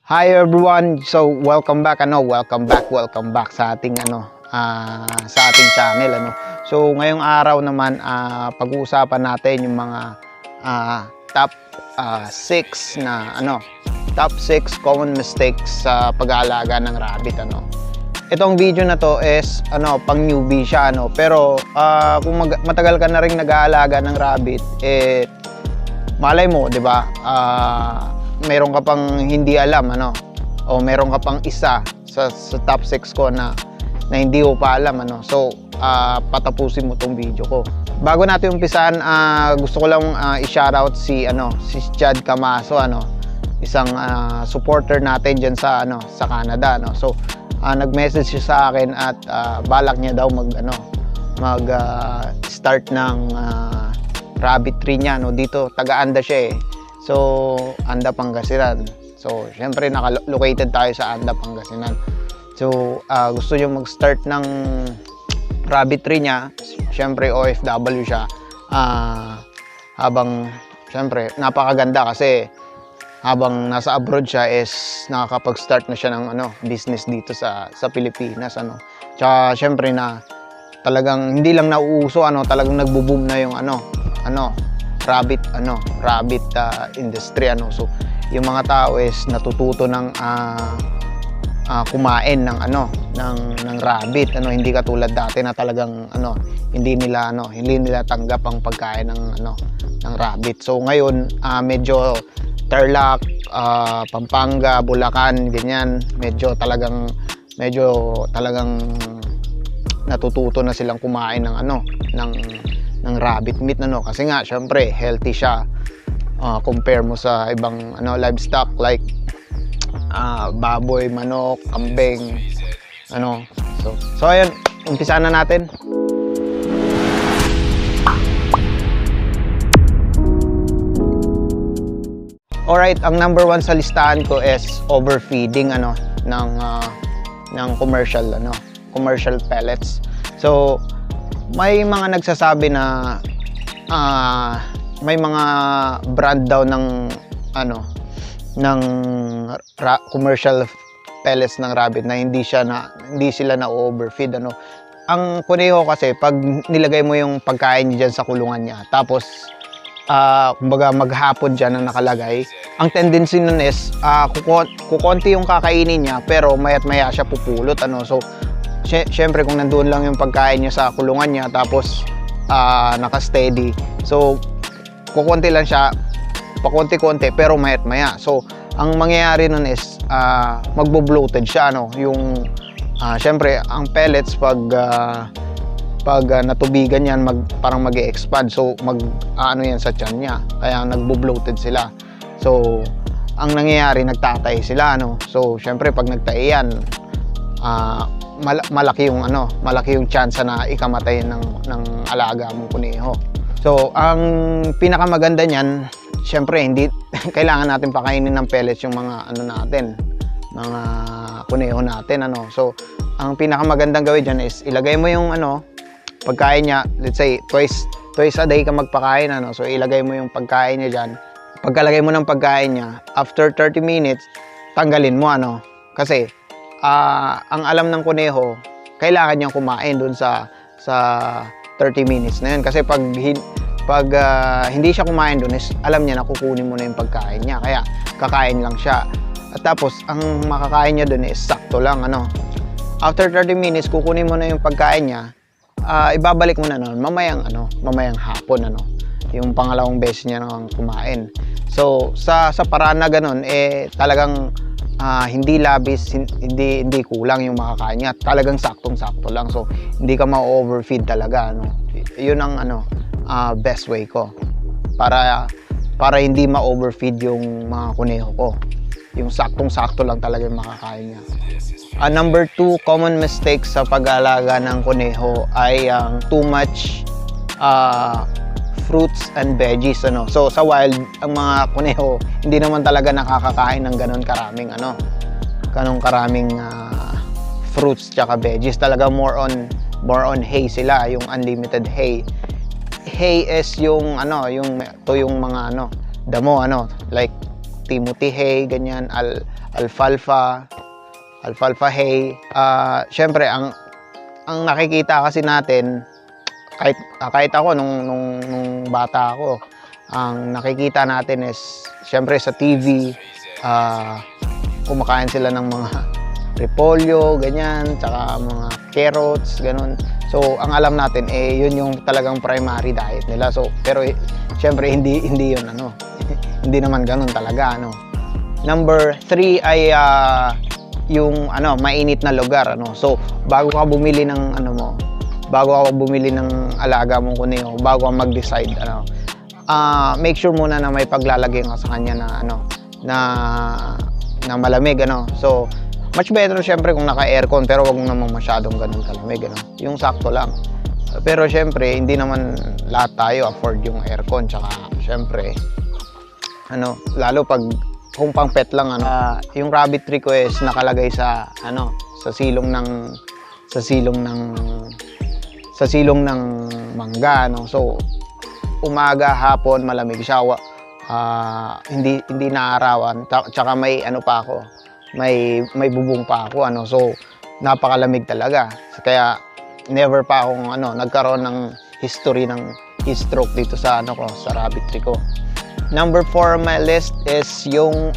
Hi everyone. So welcome back welcome back sa ating sa ating channel So ngayong araw naman pag-uusapan natin yung mga top 6 top 6 common mistakes sa pag-aalaga ng rabbit Itong video na to is pang newbie siya pero kung matagal ka na ring nag-aalaga ng rabbit malay mo, 'di ba? Meron ka pang hindi alam o meron ka pang isa sa top 6 ko na hindi ko pa alam So patapusin mo tong video ko. Bago natin umpisan, gusto ko lang i-shoutout si Chad Camaso isang supporter natin diyan sa Canada So nag-message siya sa akin at balak niya daw start ng rabbit tree niya dito taga-Anda siya So, Anda, Pangasinan. So, syempre, naka-located tayo sa Anda, Pangasinan. So, gusto nyo mag-start ng rabbit tree niya. Syempre, OFW siya. Syempre, napakaganda kasi habang nasa abroad siya is nakakapag-start na siya ng business dito sa Pilipinas. Tsaka, syempre, talagang hindi lang nauuso, talagang nagbo-boom na yung rabbit industry So yung mga tao is natututo ng kumain ng rabbit hindi katulad dati na talagang hindi nila tanggap ang pagkain ng rabbit So ngayon medyo Tarlac, Pampanga, Bulacan ganyan medyo talagang natututo na silang kumain ng rabbit meat kasi nga syempre healthy siya compare mo sa ibang livestock like baboy, manok, kambing so ayun, umpisa na natin. Alright, ang number 1 sa listahan ko is overfeeding ng commercial pellets. So may mga nagsasabi na may mga brand daw ng commercial pellets ng rabbit na hindi sila na overfeed Ang kuneho kasi pag nilagay mo yung pagkain niya dyan sa kulungan niya tapos kumbaga maghapon dyan na nakalagay, ang tendency nun is kukonti yung kakainin niya pero mayat maya siya pupulot So syempre kung nandoon lang yung pagkain niya sa kulungan niya tapos naka-steady so kukunti lang siya pakunti-kunti pero mayat maya so ang mangyayari nun is magbo-bloated siya yung syempre ang pellets pag natubigan yan parang mag-e-expand so yan sa tiyan niya kaya nagbo-bloated sila so ang nangyayari nagtatay sila so syempre pag nagtay yan malaki yung chance na ikamatay ng alaga mong kuneho. So, ang pinakamaganda niyan, syempre hindi kailangan natin pakainin ng pellets yung mga mga kuneho natin So, ang pinakamagandang gawin diyan is ilagay mo yung pagkain niya, let's say twice a day ka magpakain So, ilagay mo yung pagkain niya diyan. Pagkalagay mo ng pagkain niya, after 30 minutes, tanggalin mo kasi ang alam ng kuneho, kailangan niyang kumain dun sa 30 minutes na yun. Kasi pag hindi siya kumain dun, is alam niya na kukunin mo na yung pagkain niya. Kaya kakain lang siya. At tapos, ang makakain niya dun is sakto lang. After 30 minutes, kukunin mo na yung pagkain niya. Ibabalik mo na nun, mamayang hapon. Yung pangalawang beses niya nang kumain. So, sa paraan na ganun, talagang hindi labis, hindi kulang yung makakain niya. Talagang saktong-sakto lang. So, hindi ka ma-overfeed talaga. Yun ang best way ko. Para hindi ma-overfeed yung mga kuneho ko. Yung saktong-sakto lang talaga yung makakain niya. Number 2 common mistake sa pag-aalaga ng kuneho ay ang too much fruits and veggies So sa wild ang mga kuneho hindi naman talaga nakakakain ng ganun karaming fruits tsaka veggies talaga more on hay sila yung unlimited hay is yung mga damo like Timothy hay, ganyan, alfalfa hay. Syempre ang nakikita kasi natin, kahit ako nung bata ako, ang nakikita natin is syempre sa TV, kumakain sila ng mga repolyo, ganyan, tsaka mga carrots, ganun. So ang alam natin yun yung talagang primary diet nila. So pero syempre hindi yun hindi naman ganun talaga, Number 3 ay yung mainit na lugar, So bago ka bumili ng alaga mong kuneho, bago ka mag-decide, make sure muna na may paglalagay ka sa kanya na malamig, So much better syempre kung naka-aircon, pero wag naman masyadong ganun kalamig, Yung sakto lang. Pero syempre hindi naman lahat tayo afford yung aircon, tsaka syempre lalo pag kung pang pet lang, yung rabbit tree ko is nakalagay sa silong ng mangga, So umaga, hapon malamig siya, hindi naarawan, tsaka may pa ako, may bubong pa ako, So napakalamig talaga, kaya never pa akong nagkaroon ng history ng heat-stroke dito sa sa rabbit tree ko. Number 4 on my list is yung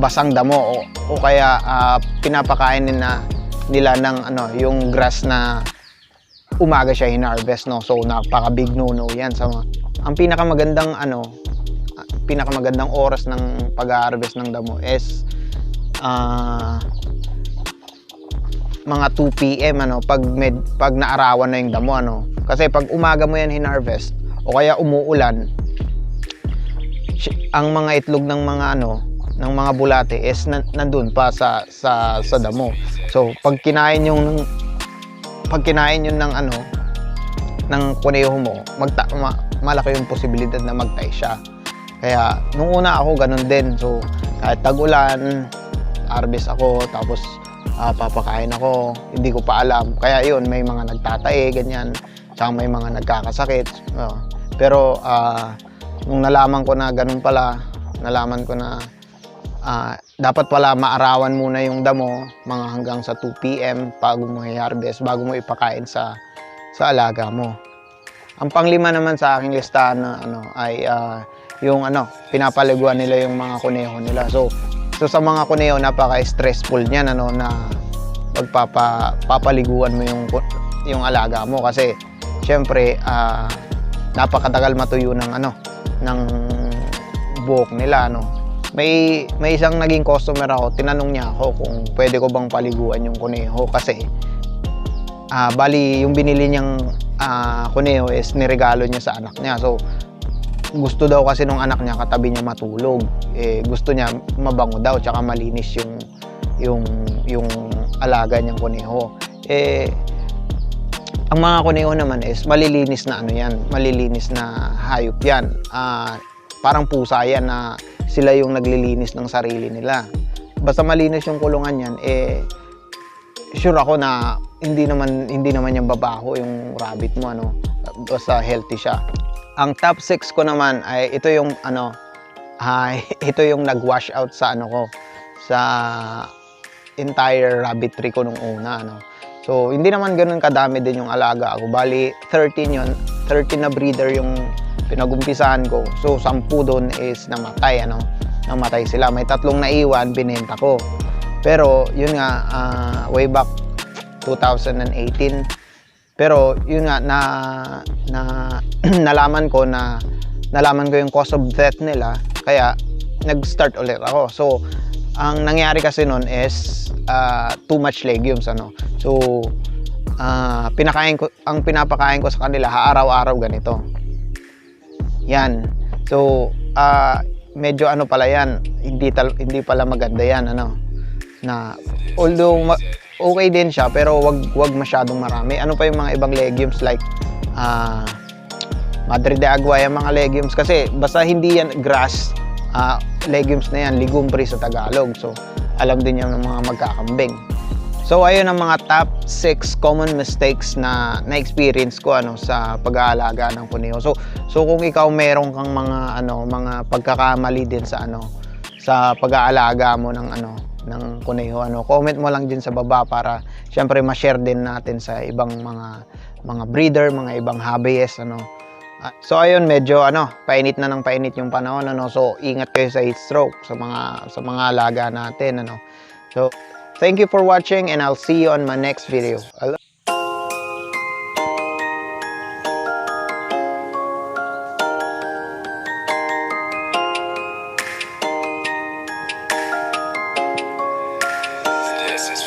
basang damo o kaya pinapakain nila ng yung grass na umaga siya hinarvest, So napaka big no-no yan. Ang pinakamagandang oras ng pag-harvest ng damo is mga 2 PM pag naarawan na yung damo, Kasi pag umaga mo yan hinarvest o kaya umuulan, ang mga itlog ng mga bulate is nandun pa sa damo. So pag kinain yun ng kuneho mo, malaki yung posibilidad na magtay siya. Kaya nung una ako ganun din. So kahit tag-ulan, harvest ako, tapos papakain ako, hindi ko pa alam. Kaya yun, may mga nagtatae, ganyan, tsaka may mga nagkakasakit. Pero nung nalaman ko na ganun pala, nalaman ko na dapat pala maarawan muna yung damo mga hanggang sa 2 PM bago mo i-harvest, bago mo ipakain sa alaga mo. Ang panglima naman sa aking listahan na ay yung pinapaliguan nila yung mga kuneho nila. So sa mga kuneho, napaka-stressful niyan na papaliguan mo yung alaga mo, kasi syempre napakatagal matuyo ng buhok nila, May isang naging customer ako, tinanong niya ako kung pwede ko bang paliguan yung kuneho, kasi bali yung binili niyang kuneho is niregalo niya sa anak niya. So gusto daw kasi nung anak niya katabi niya matulog, gusto niya mabango daw, tsaka malinis yung alaga niyang kuneho. Ang mga kuneho naman is malilinis na malilinis na hayop yan. Parang pusa yan na sila yung naglilinis ng sarili nila. Basta malinis yung kulungan yan, sure ako na hindi naman yan babaho yung rabbit mo, basta healthy siya. Ang top 6 ko naman ay ito yung ito yung nag-wash out sa sa entire rabbit tree ko nung una, So hindi naman ganoon kadami din yung alaga ako. Bali 13 na breeder yung pinagumpisahan ko. So 10 doon is namatay, namatay sila. May 3 naiwan, binenta ko. Pero yun nga, way back 2018, pero yun nga, nalaman ko yung cause of death nila, kaya nag-start ulit ako. So ang nangyari kasi nun is too much legumes, So ang pinapakain ko sa kanila araw-araw ganito. Yan. So medyo pala yan, hindi pala maganda yan, na although okay din siya, pero wag masyadong marami. Ano pa yung mga ibang legumes like Madre de Agua, yung mga legumes, kasi basta hindi yan grass, legumes na yan, legumbre sa Tagalog. So alam din yan ng mga magkakambing. So ayun ang mga top 6 common mistakes na na-experience ko sa pag-aalaga ng kuneho. So kung ikaw meron kang mga pagkakamali din sa pag-aalaga mo ng kuneho, comment mo lang din sa baba para syempre ma-share din natin sa ibang mga breeder, mga ibang hobbyist So ayun, medyo painit na ng painit yung panahon So ingat kayo sa heat stroke sa mga alaga natin So thank you for watching and I'll see you on my next video. This is